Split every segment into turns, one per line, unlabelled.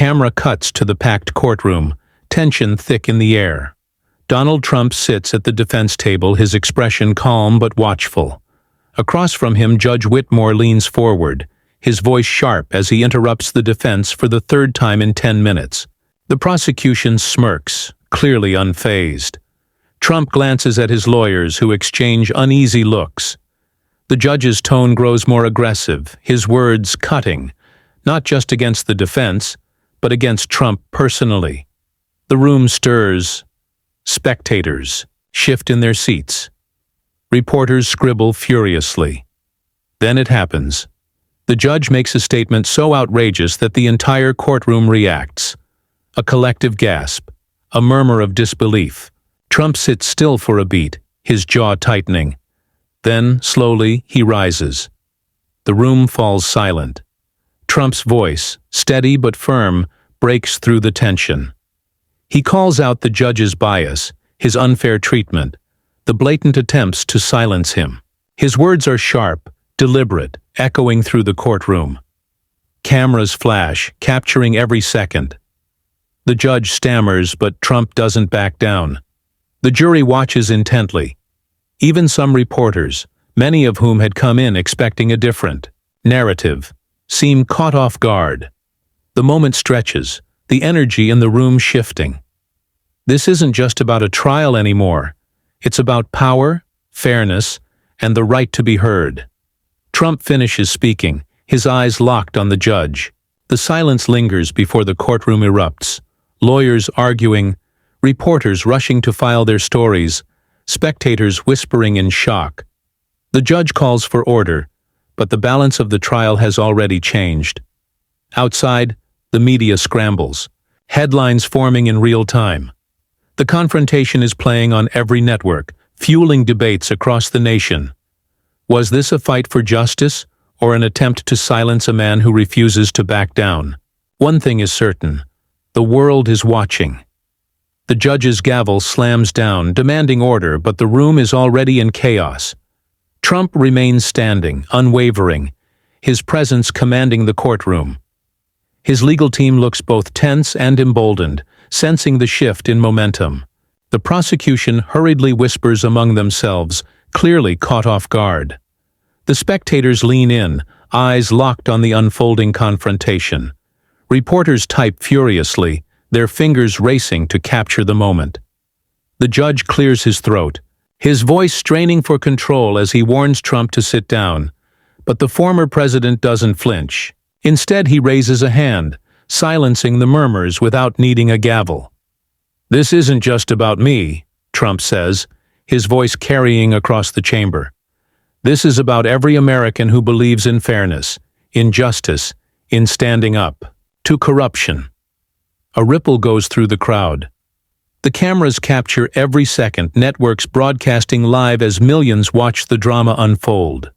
camera cuts to the packed courtroom, tension thick in the air. Donald Trump sits at the defense table, his expression calm but watchful. Across from him, Judge Whitmore leans forward, his voice sharp as he interrupts the defense for the third time in 10 minutes. The prosecution smirks, clearly unfazed. Trump glances at his lawyers, who exchange uneasy looks. The judge's tone grows more aggressive, his words cutting, not just against the defense, but against Trump personally. The room stirs. Spectators shift in their seats. Reporters scribble furiously. Then it happens. The judge makes a statement so outrageous that the entire courtroom reacts. A collective gasp, a murmur of disbelief. Trump sits still for a beat, his jaw tightening. Then, slowly, he rises. The room falls silent. Trump's voice, steady but firm, breaks through the tension. He calls out the judge's bias, his unfair treatment, the blatant attempts to silence him. His words are sharp, deliberate, echoing through the courtroom. Cameras flash, capturing every second. The judge stammers, but Trump doesn't back down. The jury watches intently. Even some reporters, many of whom had come in expecting a different narrative, seem caught off guard. The moment stretches, the energy in the room shifting. This isn't just about a trial anymore. It's about power, fairness, and the right to be heard. Trump finishes speaking, his eyes locked on the judge. The silence lingers before the courtroom erupts. Lawyers arguing, reporters rushing to file their stories, spectators whispering in shock. The judge calls for order, but the balance of the trial has already changed. Outside, the media scrambles, headlines forming in real time. The confrontation is playing on every network, fueling debates across the nation. Was this a fight for justice, or an attempt to silence a man who refuses to back down? One thing is certain: the world is watching. The judge's gavel slams down, demanding order, but the room is already in chaos. Trump remains standing, unwavering, his presence commanding the courtroom. His legal team looks both tense and emboldened, sensing the shift in momentum. The prosecution hurriedly whispers among themselves, clearly caught off guard. The spectators lean in, eyes locked on the unfolding confrontation. Reporters type furiously, their fingers racing to capture the moment. The judge clears his throat, his voice straining for control as he warns Trump to sit down. But the former president doesn't flinch. Instead, he raises a hand, silencing the murmurs without needing a gavel. "This isn't just about me," Trump says, his voice carrying across the chamber. "This is about every American who believes in fairness, in justice, in standing up to corruption." A ripple goes through the crowd. The cameras capture every second, networks broadcasting live as millions watch the drama unfold.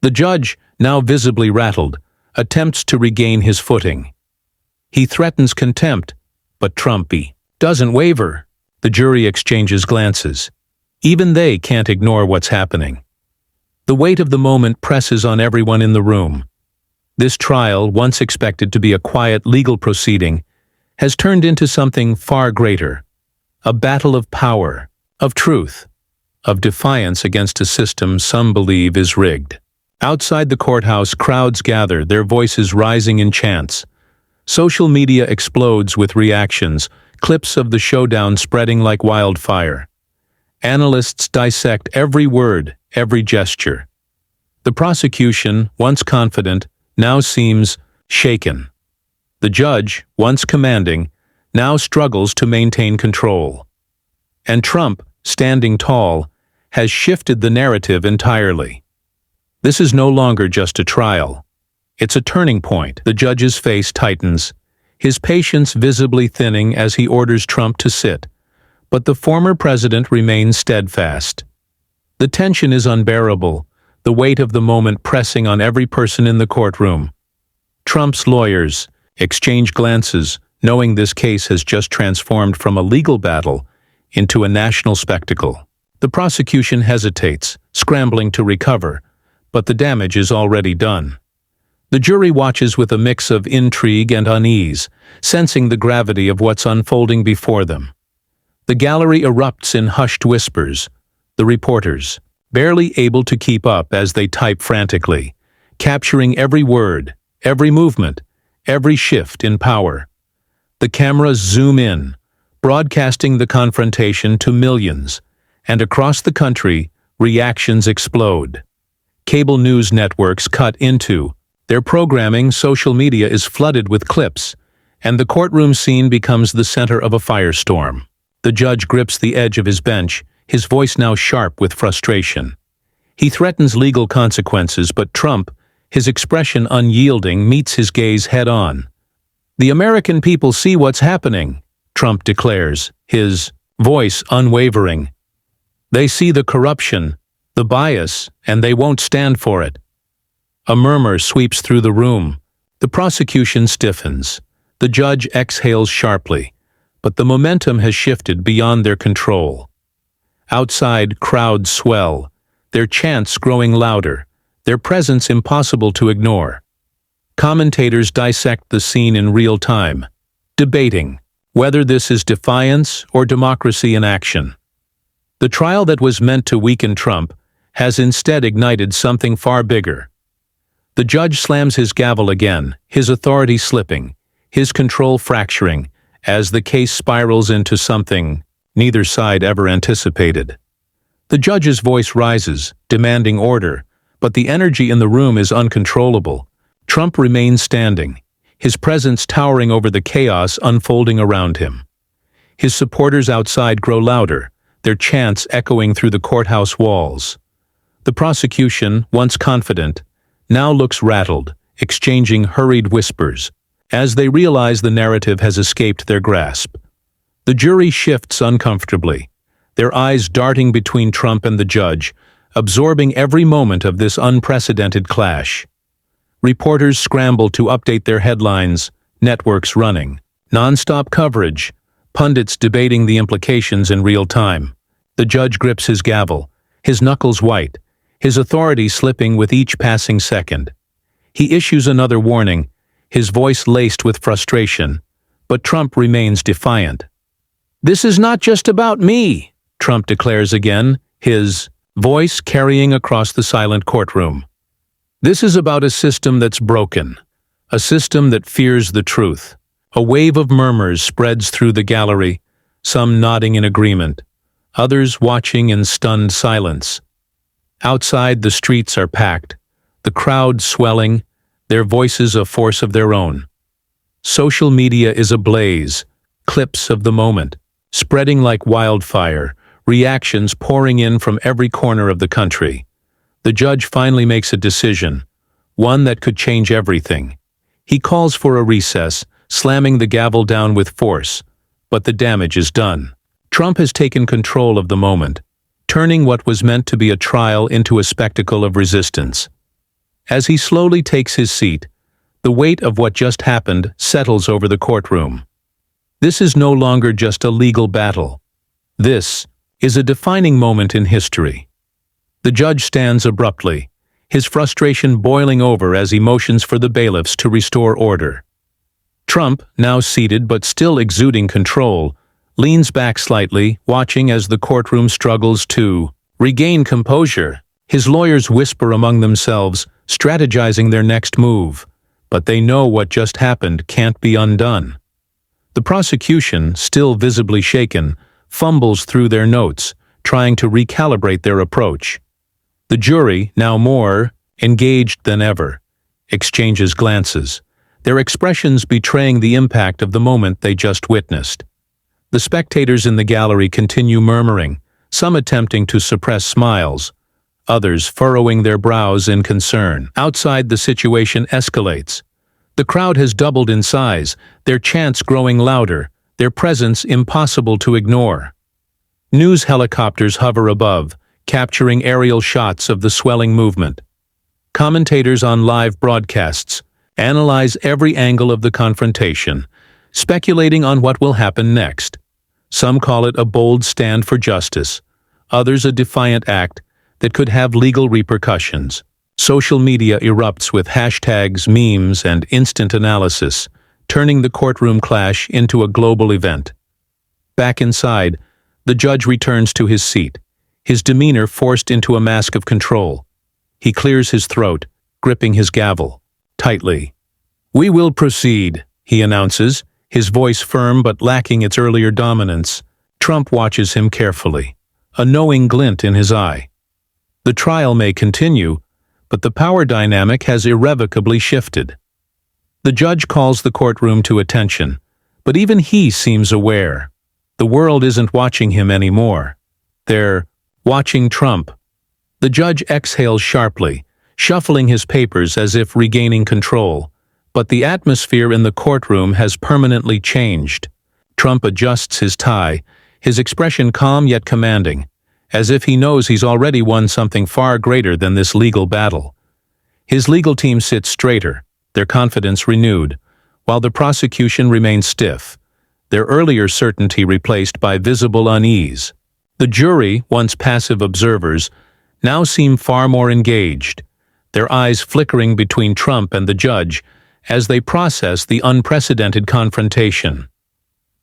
The judge, now visibly rattled, attempts to regain his footing. He threatens contempt, but Trump doesn't waver. The jury exchanges glances. Even they can't ignore what's happening. The weight of the moment presses on everyone in the room. This trial, once expected to be a quiet legal proceeding, has turned into something far greater. A battle of power, of truth, of defiance against a system some believe is rigged. Outside the courthouse, crowds gather, their voices rising in chants. Social media explodes with reactions, clips of the showdown spreading like wildfire. Analysts dissect every word, every gesture. The prosecution, once confident, now seems shaken. The judge, once commanding, now struggles to maintain control. And Trump, standing tall, has shifted the narrative entirely. This is no longer just a trial. It's a turning point. The judge's face tightens, his patience visibly thinning as he orders Trump to sit. But the former president remains steadfast. The tension is unbearable, the weight of the moment pressing on every person in the courtroom. Trump's lawyers exchange glances, knowing this case has just transformed from a legal battle into a national spectacle. The prosecution hesitates, scrambling to recover, but the damage is already done. The jury watches with a mix of intrigue and unease, sensing the gravity of what's unfolding before them. The gallery erupts in hushed whispers, the reporters, barely able to keep up as they type frantically, capturing every word, every movement, every shift in power. The cameras zoom in, broadcasting the confrontation to millions, and across the country, reactions explode. Cable news networks cut into their programming. Social media is flooded with clips, and the courtroom scene becomes the center of a firestorm. The judge grips the edge of his bench, his voice now sharp with frustration. He threatens legal consequences, but Trump, his expression unyielding, meets his gaze head-on. "The American people see what's happening," Trump declares, his voice unwavering. "They see the corruption, the bias, and they won't stand for it." A murmur sweeps through the room. The prosecution stiffens. The judge exhales sharply, but the momentum has shifted beyond their control. Outside, crowds swell, their chants growing louder, their presence impossible to ignore. Commentators dissect the scene in real time, debating whether this is defiance or democracy in action. The trial that was meant to weaken Trump has instead ignited something far bigger. The judge slams his gavel again, his authority slipping, his control fracturing, as the case spirals into something neither side ever anticipated. The judge's voice rises, demanding order, but the energy in the room is uncontrollable. Trump remains standing, his presence towering over the chaos unfolding around him. His supporters outside grow louder, their chants echoing through the courthouse walls. The prosecution, once confident, now looks rattled, exchanging hurried whispers, as they realize the narrative has escaped their grasp. The jury shifts uncomfortably, their eyes darting between Trump and the judge, absorbing every moment of this unprecedented clash. Reporters scramble to update their headlines, networks running, non-stop coverage, pundits debating the implications in real time. The judge grips his gavel, his knuckles white, his authority slipping with each passing second. He issues another warning, his voice laced with frustration, but Trump remains defiant. "This is not just about me," Trump declares again, his voice carrying across the silent courtroom. "This is about a system that's broken, a system that fears the truth." A wave of murmurs spreads through the gallery, some nodding in agreement, others watching in stunned silence. Outside, the streets are packed, the crowd swelling, their voices a force of their own. Social media is ablaze, clips of the moment, spreading like wildfire, reactions pouring in from every corner of the country. The judge finally makes a decision, one that could change everything. He calls for a recess, slamming the gavel down with force, but the damage is done. Trump has taken control of the moment, turning what was meant to be a trial into a spectacle of resistance. As he slowly takes his seat, the weight of what just happened settles over the courtroom. This is no longer just a legal battle. This is a defining moment in history. The judge stands abruptly, his frustration boiling over as he motions for the bailiffs to restore order. Trump, now seated but still exuding control, leans back slightly, watching as the courtroom struggles to regain composure. His lawyers whisper among themselves, strategizing their next move, but they know what just happened can't be undone. The prosecution, still visibly shaken, fumbles through their notes, trying to recalibrate their approach. The jury, now more engaged than ever, exchanges glances, their expressions betraying the impact of the moment they just witnessed. The spectators in the gallery continue murmuring, some attempting to suppress smiles, others furrowing their brows in concern. Outside, the situation escalates. The crowd has doubled in size, their chants growing louder, their presence impossible to ignore. News helicopters hover above, capturing aerial shots of the swelling movement. Commentators on live broadcasts analyze every angle of the confrontation, speculating on what will happen next. Some call it a bold stand for justice, others a defiant act that could have legal repercussions. Social media erupts with hashtags, memes, and instant analysis, turning the courtroom clash into a global event. Back inside, the judge returns to his seat, his demeanor forced into a mask of control. He clears his throat, gripping his gavel tightly. "We will proceed," he announces, his voice firm but lacking its earlier dominance. Trump watches him carefully, a knowing glint in his eye. The trial may continue, but the power dynamic has irrevocably shifted. The judge calls the courtroom to attention, but even he seems aware. The world isn't watching him anymore. They're watching Trump. The judge exhales sharply, shuffling his papers as if regaining control. But the atmosphere in the courtroom has permanently changed. Trump adjusts his tie, his expression calm yet commanding, as if he knows he's already won something far greater than this legal battle. His legal team sits straighter, their confidence renewed, while the prosecution remains stiff, their earlier certainty replaced by visible unease. The jury, once passive observers, now seem far more engaged, their eyes flickering between Trump and the judge as they process the unprecedented confrontation.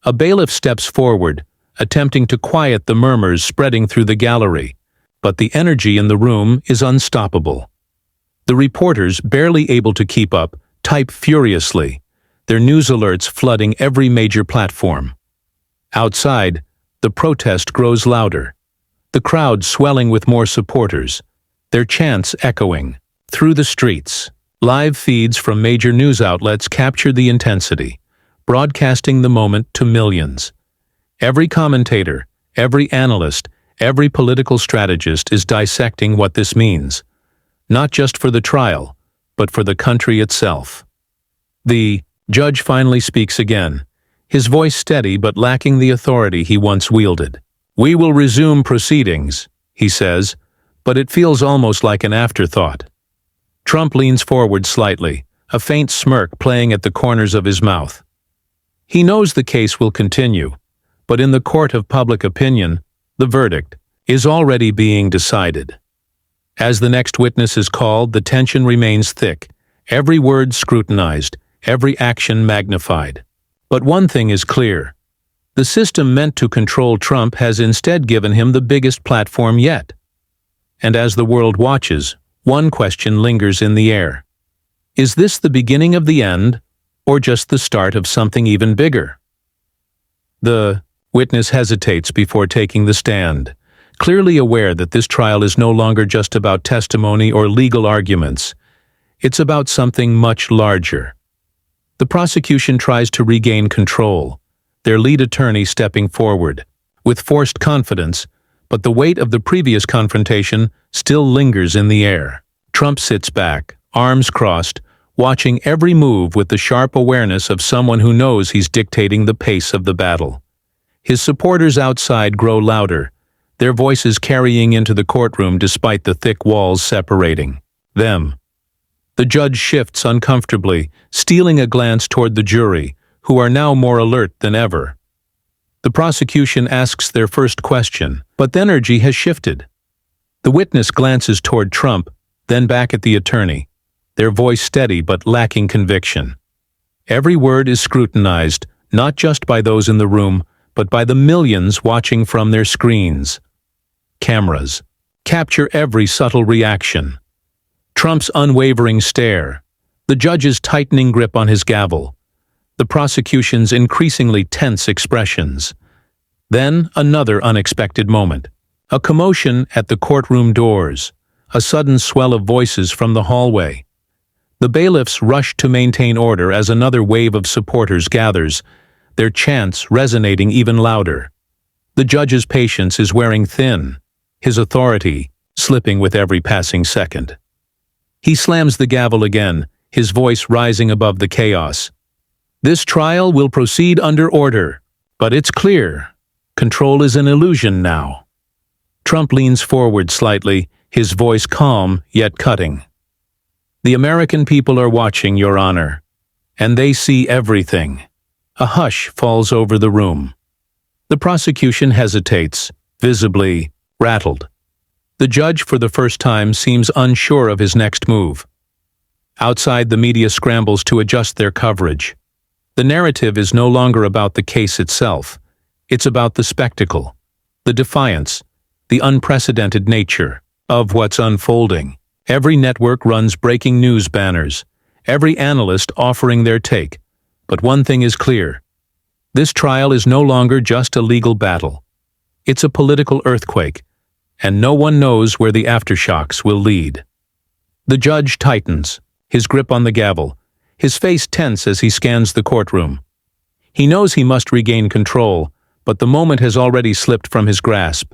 A bailiff steps forward, attempting to quiet the murmurs spreading through the gallery, but the energy in the room is unstoppable. The reporters, barely able to keep up, type furiously, their news alerts flooding every major platform. Outside, the protest grows louder, the crowd swelling with more supporters, their chants echoing through the streets. Live feeds from major news outlets capture the intensity, broadcasting the moment to millions. Every commentator, every analyst, every political strategist is dissecting what this means, not just for the trial, but for the country itself. The judge finally speaks again, his voice steady but lacking the authority he once wielded. "We will resume proceedings," he says, but it feels almost like an afterthought. Trump leans forward slightly, a faint smirk playing at the corners of his mouth. He knows the case will continue, but in the court of public opinion, the verdict is already being decided. As the next witness is called, the tension remains thick, every word scrutinized, every action magnified. But one thing is clear. The system meant to control Trump has instead given him the biggest platform yet. And as the world watches, one question lingers in the air. Is this the beginning of the end, or just the start of something even bigger? The witness hesitates before taking the stand, clearly aware that this trial is no longer just about testimony or legal arguments. It's about something much larger. The prosecution tries to regain control, their lead attorney stepping forward, with forced confidence, but the weight of the previous confrontation still lingers in the air. Trump sits back, arms crossed, watching every move with the sharp awareness of someone who knows he's dictating the pace of the battle. His supporters outside grow louder, their voices carrying into the courtroom despite the thick walls separating them. The judge shifts uncomfortably, stealing a glance toward the jury, who are now more alert than ever. The prosecution asks their first question, but the energy has shifted. The witness glances toward Trump, then back at the attorney, their voice steady but lacking conviction. Every word is scrutinized, not just by those in the room, but by the millions watching from their screens. Cameras capture every subtle reaction. Trump's unwavering stare, the judge's tightening grip on his gavel, the prosecution's increasingly tense expressions. Then another unexpected moment. A commotion at the courtroom doors, a sudden swell of voices from the hallway. The bailiffs rush to maintain order as another wave of supporters gathers, their chants resonating even louder. The judge's patience is wearing thin, his authority slipping with every passing second. He slams the gavel again, his voice rising above the chaos. "This trial will proceed under order, but it's clear. Control is an illusion now." Trump leans forward slightly, his voice calm yet cutting. "The American people are watching, Your Honor, and they see everything." A hush falls over the room. The prosecution hesitates, visibly rattled. The judge, for the first time, seems unsure of his next move. Outside, the media scrambles to adjust their coverage. The narrative is no longer about the case itself. It's about the spectacle, the defiance, the unprecedented nature of what's unfolding. Every network runs breaking news banners, every analyst offering their take. But one thing is clear. This trial is no longer just a legal battle. It's a political earthquake, and no one knows where the aftershocks will lead. The judge tightens, his grip on the gavel, his face tense as he scans the courtroom. He knows he must regain control, but the moment has already slipped from his grasp.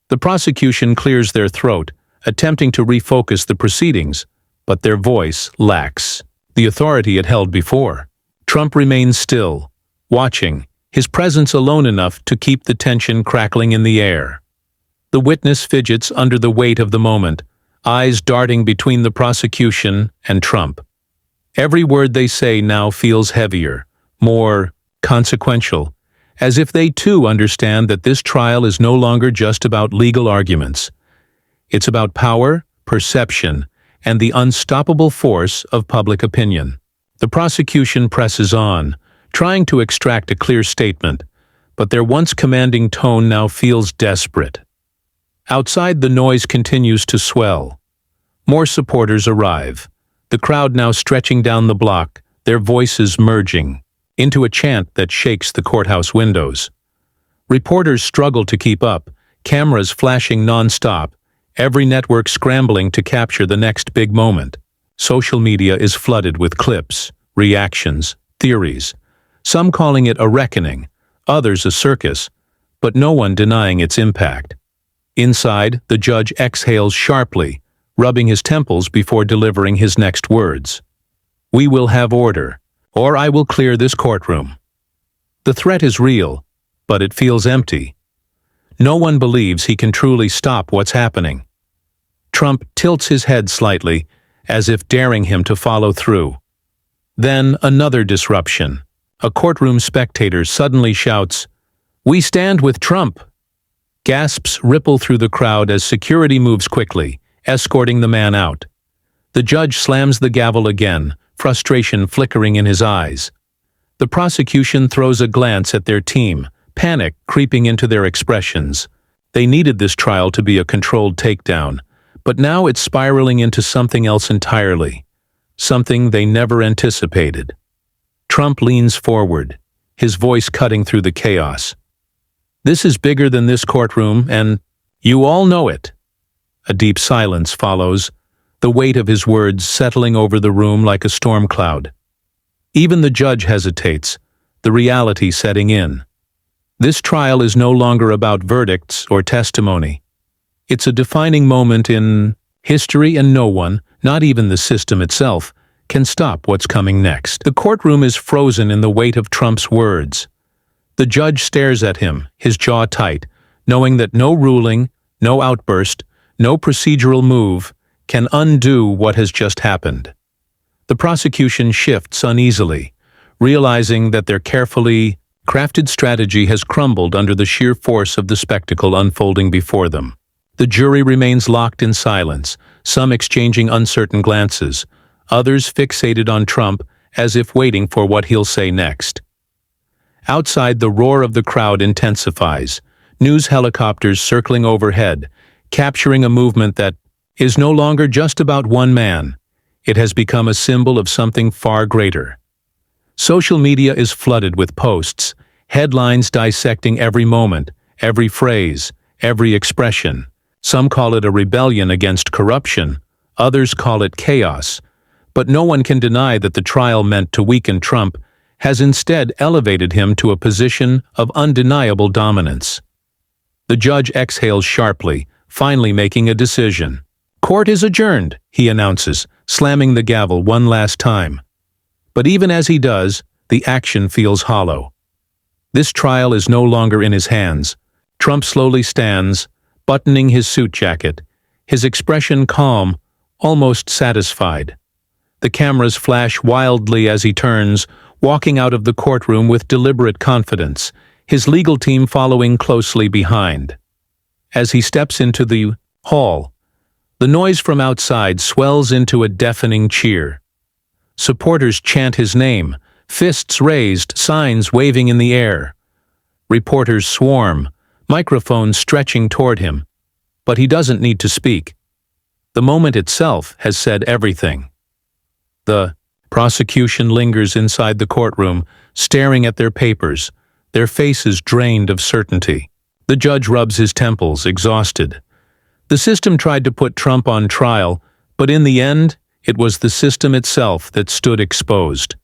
The prosecution clears their throat, attempting to refocus the proceedings, but their voice lacks the authority it held before. Trump remains still, watching, his presence alone enough to keep the tension crackling in the air. The witness fidgets under the weight of the moment, eyes darting between the prosecution and Trump. Every word they say now feels heavier, more consequential, as if they too understand that this trial is no longer just about legal arguments. It's about power, perception, and the unstoppable force of public opinion. The prosecution presses on, trying to extract a clear statement, but their once commanding tone now feels desperate. Outside, the noise continues to swell. More supporters arrive, the crowd now stretching down the block, their voices merging into a chant that shakes the courthouse windows. Reporters struggle to keep up, cameras flashing non-stop, every network scrambling to capture the next big moment. Social media is flooded with clips, reactions, theories, some calling it a reckoning, others a circus, but no one denying its impact. Inside, the judge exhales sharply, rubbing his temples before delivering his next words. "We will have order, or I will clear this courtroom." The threat is real, but it feels empty. No one believes he can truly stop what's happening. Trump tilts his head slightly, as if daring him to follow through. Then another disruption. A courtroom spectator suddenly shouts, "We stand with Trump!" Gasps ripple through the crowd as security moves quickly, escorting the man out. The judge slams the gavel again, frustration flickering in his eyes. The prosecution throws a glance at their team, panic creeping into their expressions. They needed this trial to be a controlled takedown, but now it's spiraling into something else entirely, something they never anticipated. Trump leans forward, his voice cutting through the chaos. "This is bigger than this courtroom, and you all know it." A deep silence follows, the weight of his words settling over the room like a storm cloud. Even the judge hesitates, the reality setting in. This trial is no longer about verdicts or testimony. It's a defining moment in history, and no one, not even the system itself, can stop what's coming next. The courtroom is frozen in the weight of Trump's words. The judge stares at him, his jaw tight, knowing that no ruling, no outburst, no procedural move can undo what has just happened. The prosecution shifts uneasily, realizing that their carefully crafted strategy has crumbled under the sheer force of the spectacle unfolding before them. The jury remains locked in silence, some exchanging uncertain glances, others fixated on Trump as if waiting for what he'll say next. Outside, the roar of the crowd intensifies, news helicopters circling overhead, capturing a movement that is no longer just about one man. It has become a symbol of something far greater. Social media is flooded with posts, headlines dissecting every moment, every phrase, every expression. Some call it a rebellion against corruption, others call it chaos. But no one can deny that the trial meant to weaken Trump has instead elevated him to a position of undeniable dominance. The judge exhales sharply, finally making a decision. "Court is adjourned," he announces, slamming the gavel one last time. But even as he does, the action feels hollow. This trial is no longer in his hands. Trump slowly stands, buttoning his suit jacket, his expression calm, almost satisfied. The cameras flash wildly as he turns, walking out of the courtroom with deliberate confidence, his legal team following closely behind. As he steps into the Hall. The noise from outside swells into a deafening cheer. Supporters chant his name, fists raised, signs waving in the air. Reporters swarm, microphones stretching toward him. But he doesn't need to speak. The moment itself has said everything. The prosecution lingers inside the courtroom, staring at their papers, their faces drained of certainty. The judge rubs his temples, exhausted. The system tried to put Trump on trial, but in the end, it was the system itself that stood exposed.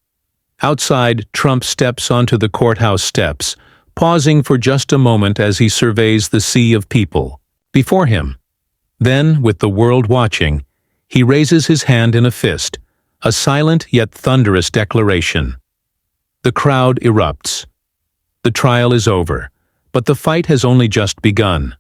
Outside, Trump steps onto the courthouse steps, pausing for just a moment as he surveys the sea of people before him. Then, with the world watching, he raises his hand in a fist, a silent yet thunderous declaration. The crowd erupts. The trial is over, but the fight has only just begun.